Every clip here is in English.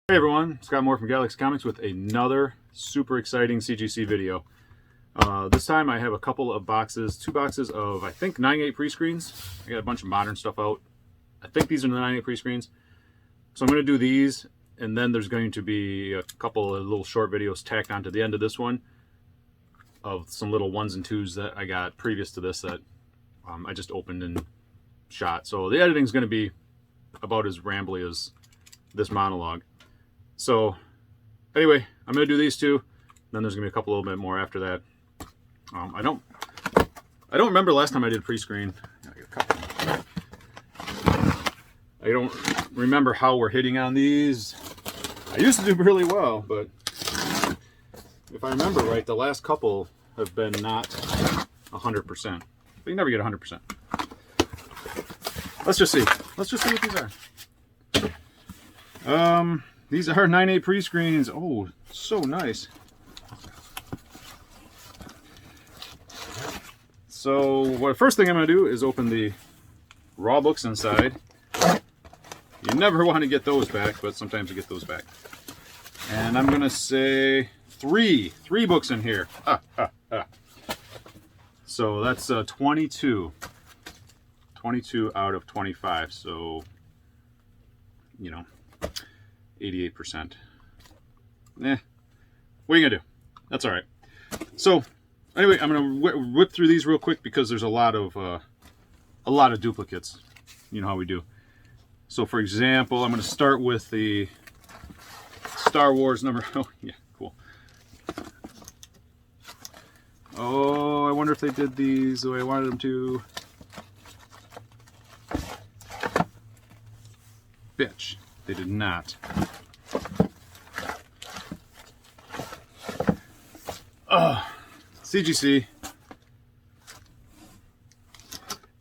Hey everyone, Scott Moore from Galaxy Comics with another super exciting CGC video. This time I have a couple of boxes, two boxes of I think 9/8 pre-screens. I got a bunch of modern stuff out. I think these are the 9/8 pre-screens. So I'm going to do these, and then there's going to be a couple of little short videos tacked onto the end of this one of some little 1s and 2s that I got previous to this that I just opened and shot. So the editing is going to be about as rambly as this monologue. So anyway, I'm going to do these two. Then there's going to be a couple little bit more after that. I don't remember last time I did pre-screen. I don't remember how we're hitting on these. I used to do really well, but if I remember right, the last couple have been not 100%. But you never get 100%. Let's just see. Let's just see what these are. These are 9/8 pre-screens. Oh, so nice. So, the first thing I'm going to do is open the raw books inside. You never want to get those back, but sometimes you get those back. And I'm going to say three books in here. So that's 22. 22 out of 25. So, you know, 88%. What are you gonna do? That's all right. So anyway, I'm gonna whip through these real quick because there's a lot of duplicates. You know how we do. So for example, I'm gonna start with the Star Wars number. Oh yeah, cool. Oh, I wonder if they did these the way I wanted them to. Bitch, they did not. CGC.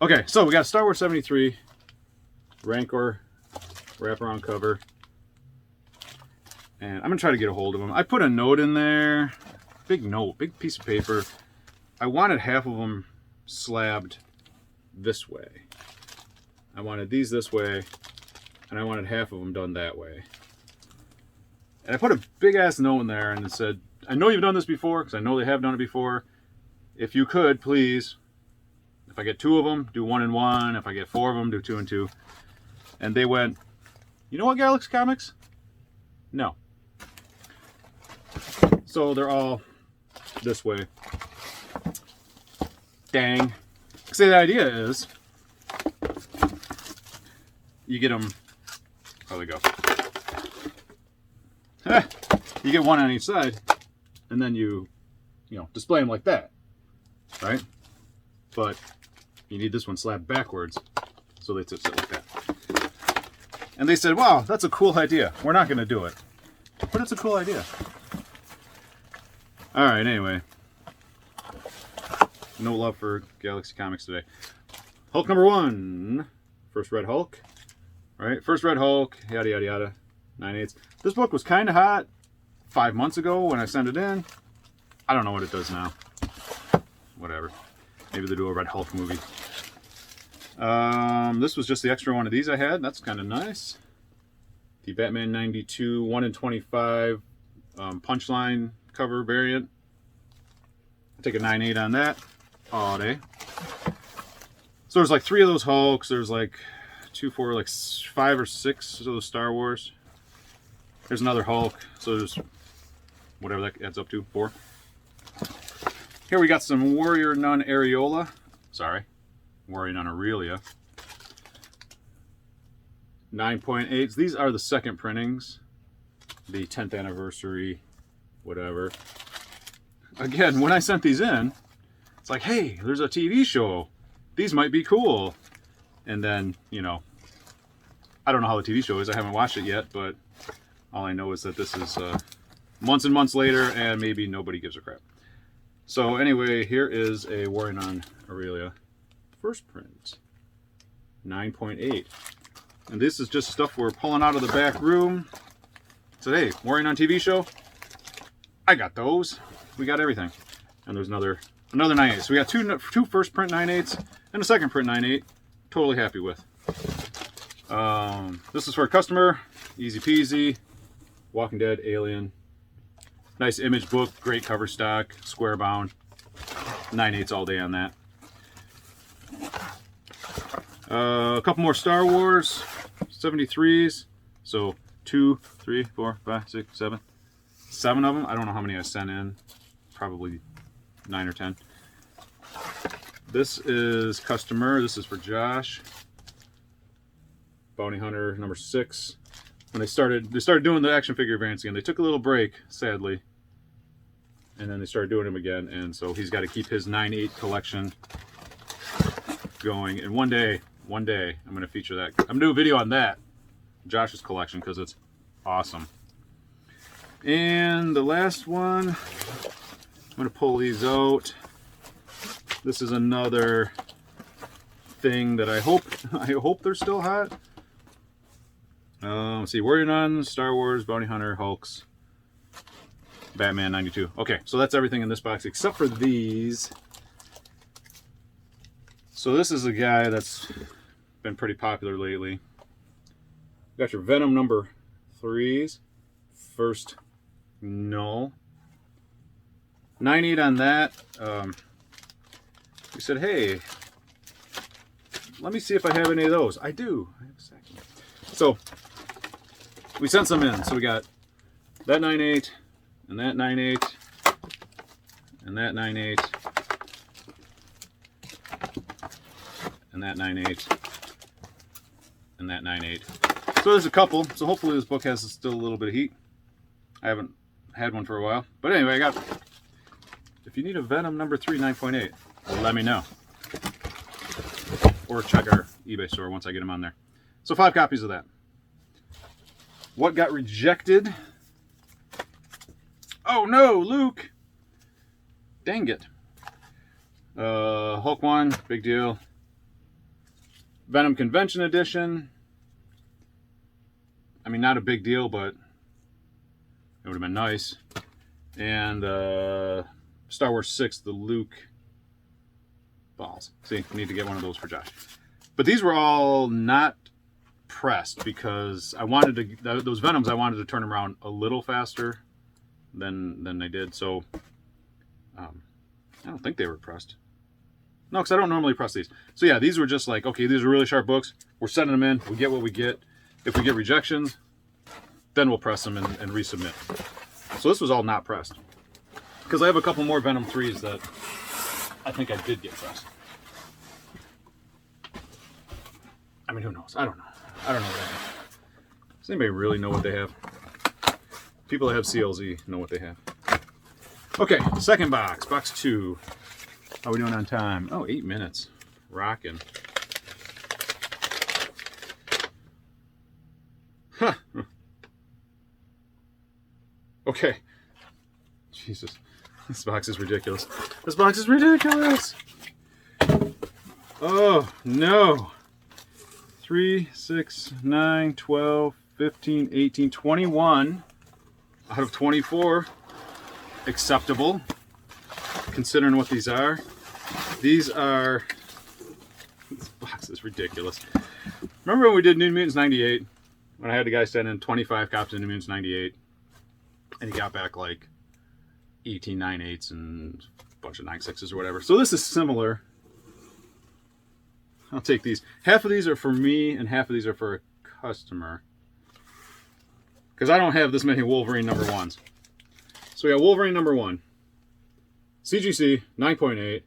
Okay, so we got Star Wars 73 Rancor wraparound cover, and I'm gonna try to get a hold of them. I put a note in there, big note, big piece of paper. I wanted half of them slabbed this way. I wanted these this way, and I wanted half of them done that way. And I put a big ass note in there, and it said, I know you've done this before, because I know they have done it before. If you could, please, if I get 2 of them, do 1 and 1. If I get 4 of them, do 2 and 2. And they went, you know what, Galaxy Comics? No. So they're all this way. Dang. So the idea is, you get them, oh, they go. You get 1 on each side, and then you display them like that, right? But you need this one slapped backwards, so they sit like that. And they said, wow, that's a cool idea. We're not going to do it, but it's a cool idea. All right, anyway. No love for Galaxy Comics today. Hulk number 1. First Red Hulk. Right? First Red Hulk, yada, yada, yada. 9/8. This book was kind of hot 5 months ago when I sent it in. I don't know what it does now. Whatever. Maybe they'll do a Red Hulk movie. This was just the extra one of these I had. That's kind of nice. The Batman 92 1 in 25 punchline cover variant. I'll take a 9/8 on that all day. So there's like 3 of those Hulks. There's like 2, 4, like 5 or 6 of those Star Wars. There's another Hulk. So there's whatever that adds up to, 4. Here we got some Warrior Nun Areola. Sorry, Warrior Nun Aurelia. 9.8s. These are the second printings. The 10th anniversary, whatever. Again, when I sent these in, it's like, hey, there's a TV show. These might be cool. And then, I don't know how the TV show is. I haven't watched it yet, but all I know is that this is months and months later, and maybe nobody gives a crap. So anyway, here is a Warrior Nun Aurelia first print. 9.8. And this is just stuff we're pulling out of the back room. So hey, Warrior Nun TV show. I got those. We got everything. And there's another 9/8. So we got two first print 9/8s and a second print 9/8. Totally happy with. This is for a customer. Easy peasy. Walking Dead, Alien. Nice Image book, great cover stock, square bound. 9/8 all day on that. A couple more Star Wars 73s. So 2, 3, 4, 5, 6, 7. 7 of them. I don't know how many I sent in. Probably 9 or 10. This is customer. This is for Josh. Bounty Hunter number 6. When they started doing the action figure variants again. They took a little break, sadly. And then they started doing them again. And so he's got to keep his 9/8 collection going. And one day, I'm going to feature that. I'm going to do a video on that, Josh's collection, because it's awesome. And the last one, I'm going to pull these out. This is another thing that I hope they're still hot. Let's see, Warrior Nun, Star Wars, Bounty Hunter, Hulks, Batman 92. Okay, so that's everything in this box except for these. So this is a guy that's been pretty popular lately. You got your Venom number 3s. First null. 9/8 on that. We said, hey, let me see if I have any of those. I do. I have a second. So we sent some in. So we got that 9/8 and that 9/8 and that 9/8 and that 9/8 and that 9/8. So there's a couple. So hopefully this book has still a little bit of heat. I haven't had one for a while. But anyway, I got, if you need a Venom number 3 9.8, let me know. Or check our eBay store once I get them on there. So 5 copies of that. What got rejected? Oh no, Luke! Dang it. Hulk 1, big deal. Venom Convention Edition. I mean, not a big deal, but it would have been nice. And Star Wars 6, the Luke balls. See, need to get one of those for Josh. But these were all not pressed because I wanted to, those Venoms, I wanted to turn them around a little faster than they did. So I don't think they were pressed. No, because I don't normally press these. So yeah, these were just like, okay, these are really sharp books. We're sending them in. We get what we get. If we get rejections, then we'll press them and resubmit. So this was all not pressed. Because I have a couple more Venom 3s that I think I did get pressed. I mean, who knows? I don't know. I don't know what I have. Does anybody really know what they have? People that have CLZ know what they have. Okay, second box. Box 2. How are we doing on time? Oh, 8 minutes. Rocking. Huh. Okay. Jesus. This box is ridiculous. This box is ridiculous! Oh, no. 3, 6, 9, 12, 15, 18, 21 out of 24. Acceptable, considering what these are. These are... This box is ridiculous. Remember when we did New Mutants 98? When I had the guy send in 25 copies of New Mutants 98? And he got back like 18 9/8s and a bunch of 9/6s or whatever. So this is similar. I'll take these. Half of these are for me and half of these are for a customer. Because I don't have this many Wolverine number 1s. So we got Wolverine number 1. CGC 9.8.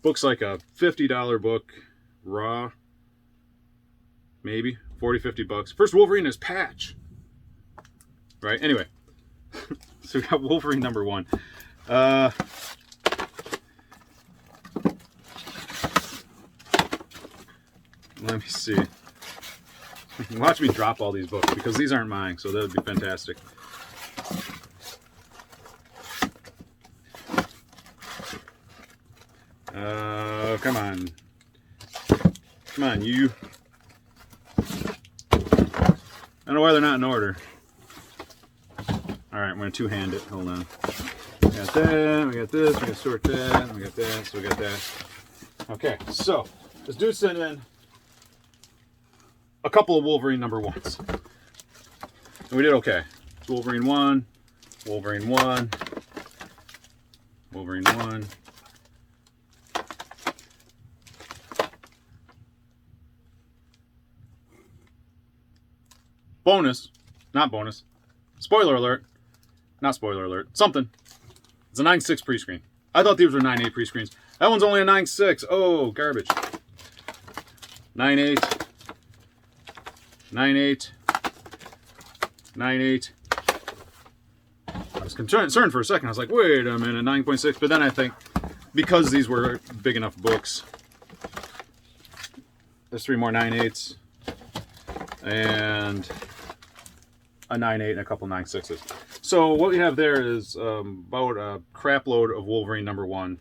Book's like a $50 book. Raw. Maybe. 40, 50 bucks. First Wolverine is Patch. Right? Anyway. So we got Wolverine number 1. Let me see. Watch me drop all these books because these aren't mine, so that would be fantastic. Come on. Come on, you. I don't know why they're not in order. Alright, I'm going to two-hand it. Hold on. We got that, we got this, we got sort that, we got that, so we got that. Okay, so this dude sent in a couple of Wolverine number 1s. And we did okay. Wolverine 1, Wolverine 1, Wolverine 1. Bonus, not bonus. Spoiler alert, not spoiler alert. Something. It's a 9.6 pre-screen. I thought these were 9.8 pre-screens. That one's only a 9.6. Oh, garbage. 9.8, 9.8, 9.8. I was concerned for a second. I was like, wait a minute, 9.6. But then I think, because these were big enough books, there's 3 more 9.8s and a 9.8 and a couple 9.6s. So what we have there is about a crap load of Wolverine number 1,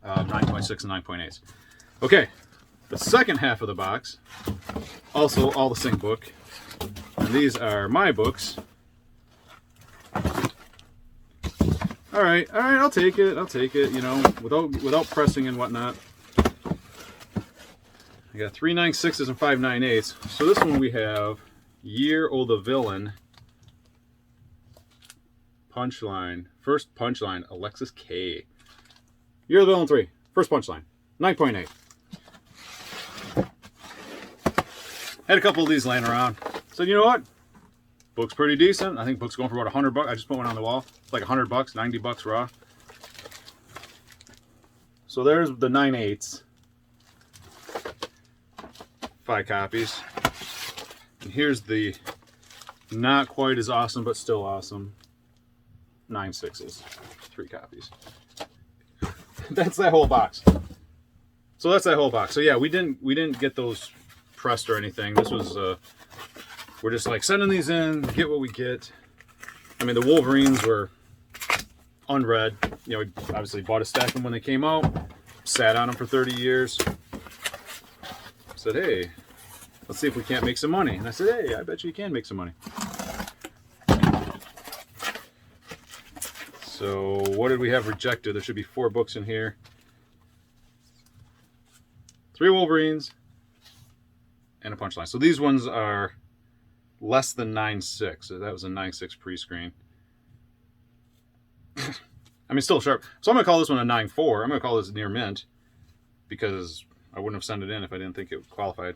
9.6 and 9.8s. Okay, the second half of the box, also all the same book, and these are my books. All right, I'll take it, you know, without pressing and whatnot. I got 3 9.6s and 5 9.8s. So this one we have Year of the Villain. Punchline. First punchline, Alexis K. Year of the Villain 3. First punchline, 9.8. Had a couple of these laying around. So you know what? Book's pretty decent. I think book's going for about $100. I just put one on the wall. It's like $100, $90 raw. So there's the 9.8s. 5 copies. And here's the not quite as awesome, but still awesome 9.6s. 3 copies. That's that whole box. So that's that whole box. So yeah, we didn't get those pressed or anything. This was we're just like sending these in, get what we get. I mean, the Wolverines were unread. You know, we obviously bought a stack of them when they came out, sat on them for 30 years. Said, hey, let's see if we can't make some money. And I said, hey, I bet you can make some money. So what did we have rejected? There should be 4 books in here. 3 Wolverines and a punchline. So these ones are less than 9.6. So that was a 9.6 pre-screen. I mean, still sharp. So I'm going to call this one a 9.4. I'm going to call this near mint because I wouldn't have sent it in if I didn't think it qualified.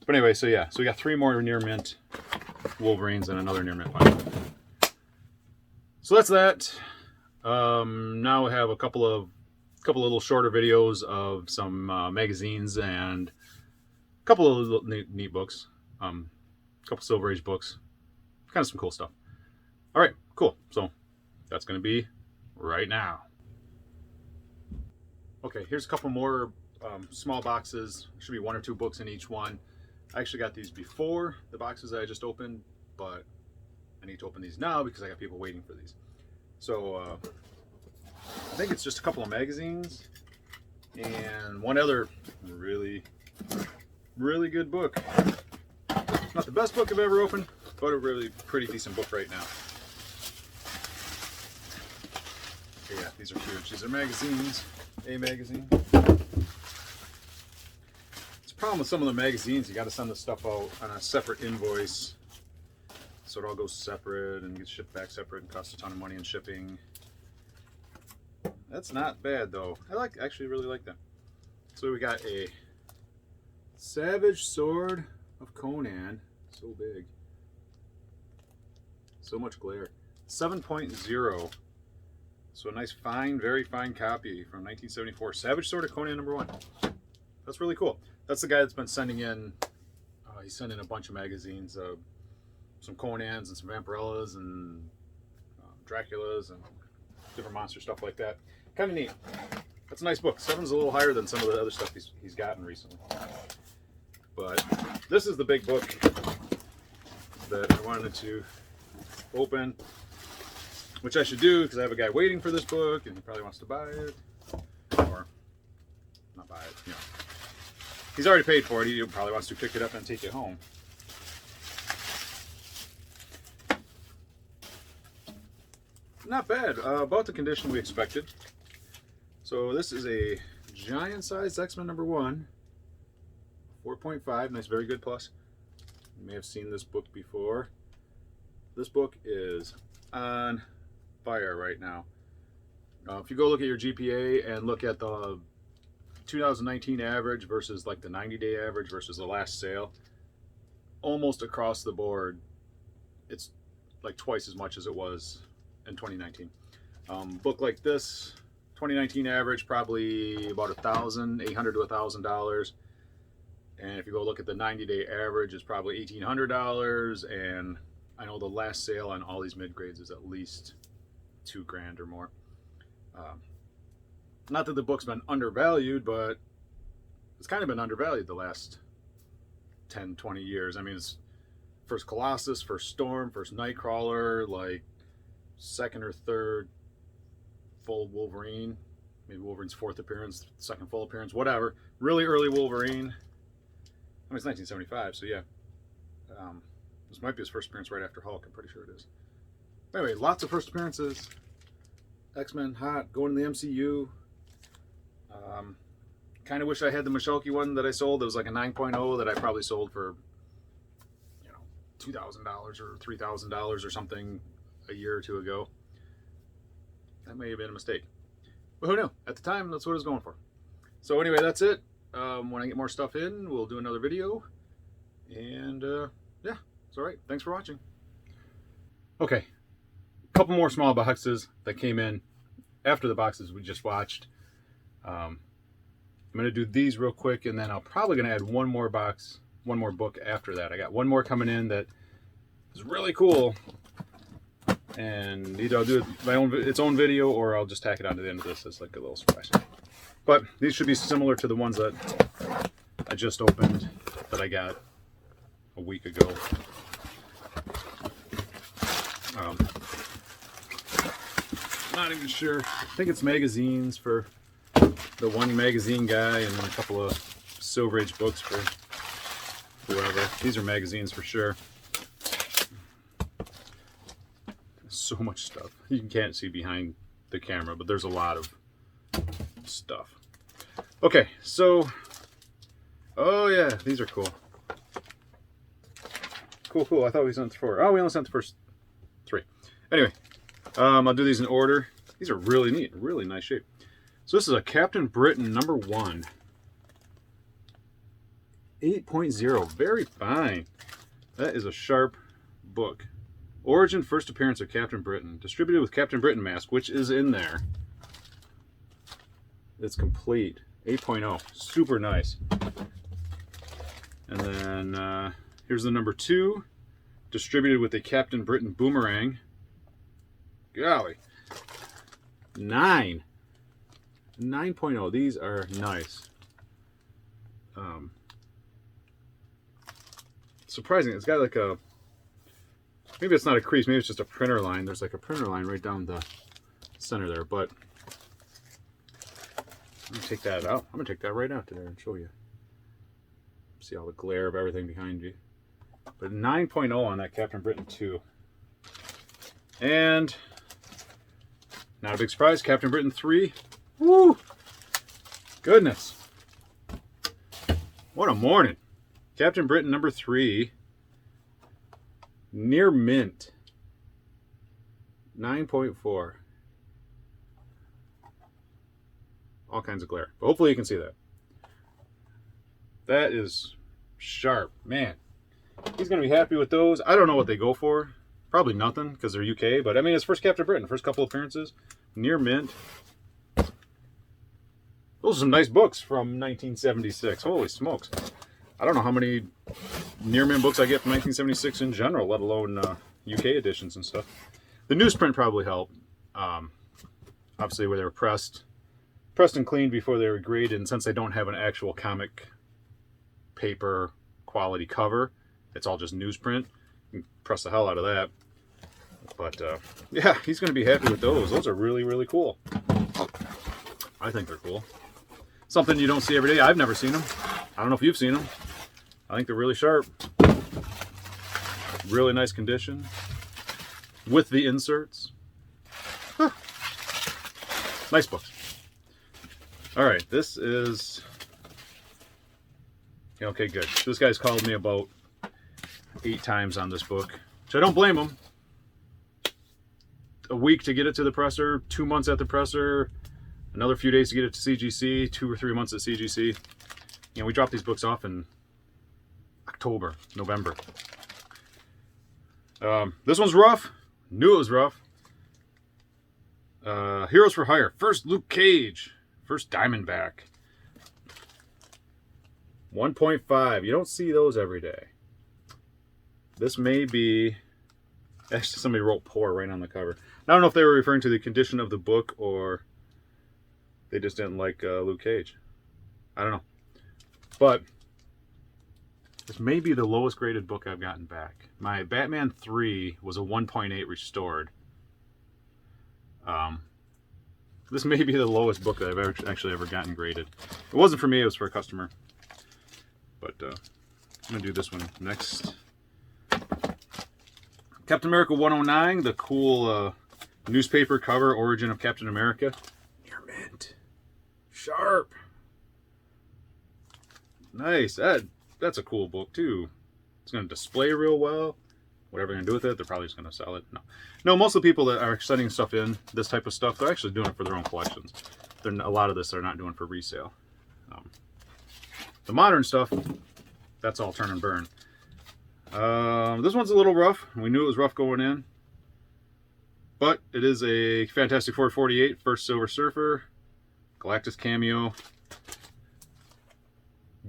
But anyway, so yeah. So we got 3 more near mint Wolverines and another near mint punchline. So that's that. Now we have a couple of little shorter videos of some magazines and a couple of little neat books. A couple Silver Age books. Kind of some cool stuff. All right, cool. So that's going to be right now. Okay, here's a couple more small boxes. There should be 1 or 2 books in each one. I actually got these before the boxes that I just opened, but I need to open these now because I got people waiting for these. So I think it's just a couple of magazines and one other really good book. Not the best book I've ever opened, but a really pretty decent book right now. Okay, yeah, these are huge. These are magazines. A magazine. It's a problem with some of the magazines. You got to send the stuff out on a separate invoice, so it all goes separate and gets shipped back separate and costs a ton of money in shipping. That's not bad though. I actually really like that. So we got a Savage Sword of Conan. So big. So much glare. 7.0. So a nice fine, very fine copy from 1974. Savage Sword of Conan #1. That's really cool. That's the guy that's been sending in, he's sending in a bunch of magazines, some Conans and some Vampirellas and Draculas and different monster stuff like that. Kind of neat. That's a nice book. 7's a little higher than some of the other stuff he's gotten recently. But this is the big book that I wanted to open, which I should do because I have a guy waiting for this book and he probably wants to buy it. Or not buy it, you know. He's already paid for it. He probably wants to pick it up and take it home. Not bad. About the condition we expected. So this is a giant size X-Men #1. 4.5. Nice, very good plus. You may have seen this book before. this book is on fire right now. If you go look at your GPA and look at the 2019 average versus like the 90-day average versus the last sale, almost across the board, it's like twice as much as it was in 2019. Book like this, 2019 average probably about $800 to $1,000, and if you go look at the 90-day average, it's probably $1,800. And I know the last sale on all these mid grades is at least $2,000 or more. Not that the book's been undervalued, but it's kind of been undervalued the last 10, 20 years. I mean, it's first Colossus, first Storm, first Nightcrawler, like second or third full Wolverine. Maybe Wolverine's fourth appearance, second full appearance, whatever. Really early Wolverine. I mean, it's 1975, so yeah. This might be his first appearance right after Hulk. I'm pretty sure it is. Anyway, lots of first appearances. X-Men, hot, going to the MCU. Kind of wish I had the Mishalki one that I sold. It was like a 9.0 that I probably sold for, you know, $2,000 or $3,000 or something a year or two ago. That may have been a mistake. But who knew? At the time, that's what I was going for. So anyway, that's it. When I get more stuff in, we'll do another video. And yeah, it's all right. Thanks for watching. Okay, a couple more small boxes that came in after the boxes we just watched. I'm going to do these real quick, and then I'm probably going to add one more book after that. I got one more coming in that is really cool, and either I'll do its own video, or I'll just tack it on to the end of this as like a little surprise. But these should be similar to the ones that I just opened that I got a week ago. Not even sure. I think it's magazines for the one magazine guy, and then a couple of Silver Age books for whoever. These are magazines for sure. So much stuff. You can't see behind the camera, but there's a lot of stuff. Okay, so, oh yeah, these are cool. Cool. I thought we sent 4. Oh, we only sent the first 3. Anyway, I'll do these in order. These are really neat, really nice shape. So this is a Captain Britain #1. 8.0, very fine. That is a sharp book. Origin, first appearance of Captain Britain. Distributed with Captain Britain mask, which is in there. It's complete. 8.0, super nice. And then here's the #2. Distributed with a Captain Britain boomerang. Golly. 9.0. These are nice. Surprising. It's got like a, maybe it's not a crease, maybe it's just a printer line. There's like a printer line right down the center there, but I'm gonna take that out. I'm gonna take that right out there and show you. See all the glare of everything behind you. But 9.0 on that Captain Britain 2. And not a big surprise, Captain Britain 3. Woo! Goodness. What a morning. Captain Britain #3. Near mint. 9.4. All kinds of glare. But hopefully you can see that. That is sharp. Man. He's going to be happy with those. I don't know what they go for. Probably nothing because they're UK. But I mean, it's first Captain Britain. First couple appearances. Near mint. Those are some nice books from 1976. Holy smokes. I don't know how many near mint books I get from 1976 in general, let alone UK editions and stuff. The newsprint probably helped. Obviously, where they were pressed and cleaned before they were graded. And since they don't have an actual comic paper quality cover, it's all just newsprint. You can press the hell out of that. But yeah, he's going to be happy with those. Those are really, really cool. I think they're cool. Something you don't see every day. I've never seen them. I don't know if you've seen them. I think they're really sharp. Really nice condition. With the inserts. Huh. Nice book. Alright, this is... Okay, good. This guy's called me about 8 times on this book. Which I don't blame him. a week to get it to the presser, 2 months at the presser, another few days to get it to CGC, 2 or 3 months at CGC. You know, we dropped these books off in October, November. This one's rough. Knew it was rough. Heroes for Hire. First Luke Cage. First Diamondback. 1.5. You don't see those every day. This may be... Actually, somebody wrote poor right on the cover. I don't know if they were referring to the condition of the book or they just didn't like Luke Cage. I don't know. But this may be the lowest graded book I've gotten back. My Batman 3 was a 1.8 restored. This may be the lowest book that I've actually ever gotten graded. It wasn't for me, it was for a customer. But I'm going to do this one next. Captain America 109, the cool newspaper cover, Origin of Captain America. Near mint. Sharp. Nice. That's a cool book, too. It's going to display real well. Whatever they're going to do with it, they're probably just going to sell it. No, most of the people that are sending stuff in, this type of stuff, they're actually doing it for their own collections. A lot of this they're not doing for resale. The modern stuff, that's all turn and burn. This one's a little rough. We knew it was rough going in. But it is a Fantastic Four 48, first Silver Surfer. Galactus cameo.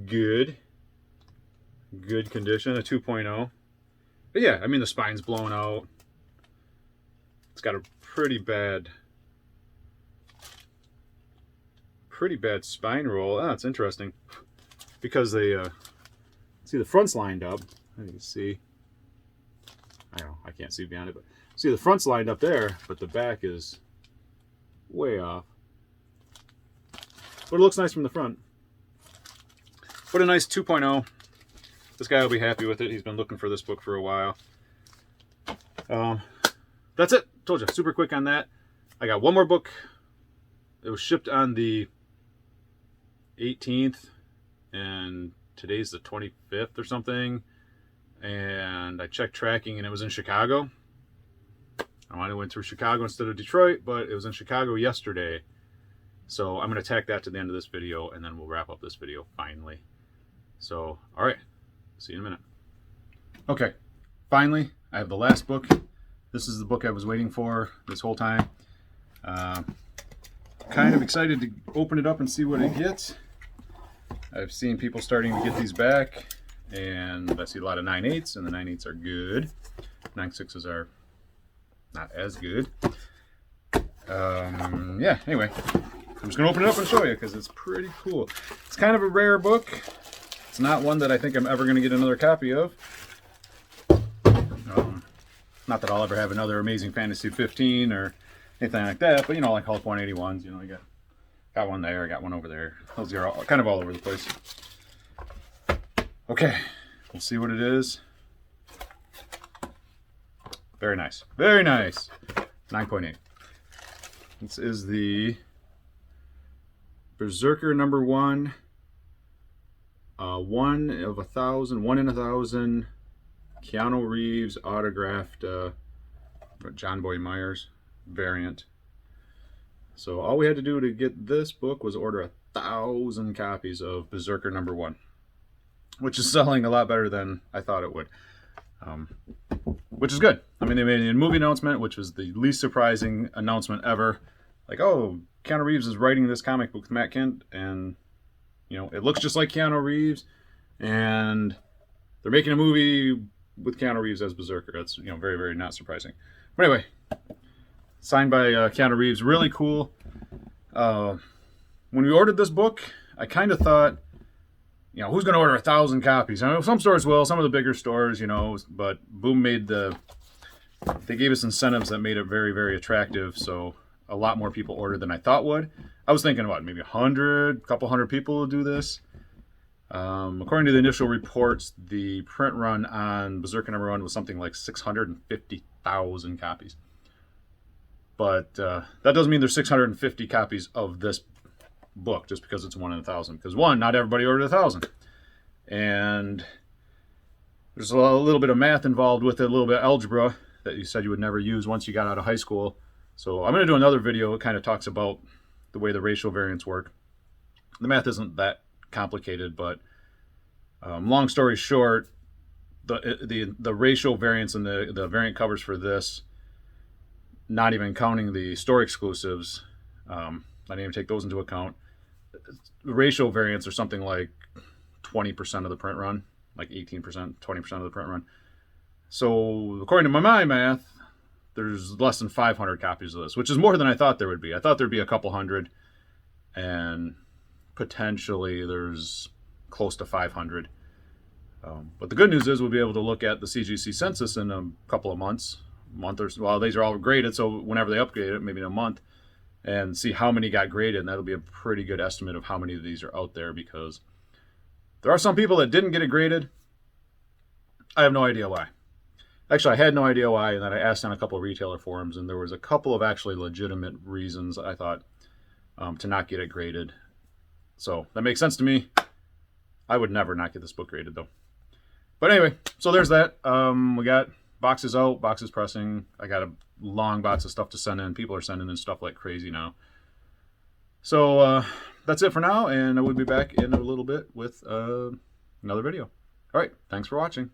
Good condition, a 2.0. But yeah, I mean, the spine's blown out. It's got a pretty bad spine roll. It's interesting because they see the front's lined up. You can see, I don't know, I can't see beyond it, but see the front's lined up there, but the back is way off. But it looks nice from the front. But a nice 2.0. This guy will be happy with it. He's been looking for this book for a while. That's it. Told you, super quick on that. I got one more book. It was shipped on the 18th, and today's the 25th or something. And I checked tracking, and it was in Chicago. I wanted to went through Chicago instead of Detroit, but it was in Chicago yesterday. So I'm going to tack that to the end of this video, and then we'll wrap up this video finally. So, all right. See you in a minute. Okay, finally, I have the last book. This is the book I was waiting for this whole time. Kind of excited to open it up and see what it gets. I've seen people starting to get these back, and I see a lot of 9/8s, and the 9/8s are good. 9/6s are not as good. Yeah, anyway, I'm just going to open it up and show you because it's pretty cool. It's kind of a rare book. It's not one that I think I'm ever going to get another copy of. Not that I'll ever have another Amazing Fantasy 15 or anything like that, but you know, like Hulk 181s, you know, you got one there, got one over there. Those are all, kind of all over the place. Okay, we'll see what it is. Very nice. Very nice. 9.8. This is the Berserker #1. 1 in 1,000 Keanu Reeves autographed John Boy Myers variant. So all we had to do to get this book was order 1,000 copies of Berserker #1, which is selling a lot better than I thought it would, which is good. I mean, they made a movie announcement, which was the least surprising announcement ever. Like, oh, Keanu Reeves is writing this comic book with Matt Kent, and you know, it looks just like Keanu Reeves, and they're making a movie with Keanu Reeves as Berserker. That's, you know, very, very not surprising. But anyway, signed by Keanu Reeves, really cool. When we ordered this book, I kind of thought, you know, who's going to order 1,000 copies? I know some stores will, some of the bigger stores, you know, but Boom made they gave us incentives that made it very, very attractive, so a lot more people ordered than I thought would. I was thinking about maybe 100, a couple hundred people will do this. According to the initial reports, the print run on Berserker #1 was something like 650,000 copies. But that doesn't mean there's 650 copies of this book just because it's 1 in 1,000. Because one, not everybody ordered 1,000. And there's a little bit of math involved with it, a little bit of algebra that you said you would never use once you got out of high school. So I'm going to do another video that kind of talks about the way the ratio variants work. The math isn't that complicated, but long story short, the ratio variance and the variant covers for this, not even counting the store exclusives, I didn't even take those into account. The ratio variants are something like 20% of the print run, like 18%, 20% of the print run. So according to my math, there's less than 500 copies of this, which is more than I thought there would be. I thought there'd be a couple hundred, and potentially there's close to 500. But the good news is we'll be able to look at the CGC census in a couple of months, well, these are all graded, so whenever they upgrade it, maybe in a month, and see how many got graded, and that'll be a pretty good estimate of how many of these are out there, because there are some people that didn't get it graded. I have no idea why. Actually, I had no idea why, and then I asked on a couple of retailer forums, and there was a couple of actually legitimate reasons, I thought, to not get it graded. So that makes sense to me. I would never not get this book graded, though. But anyway, so there's that. We got boxes out, boxes pressing. I got a long box of stuff to send in. People are sending in stuff like crazy now. So that's it for now, and I will be back in a little bit with another video. All right, thanks for watching.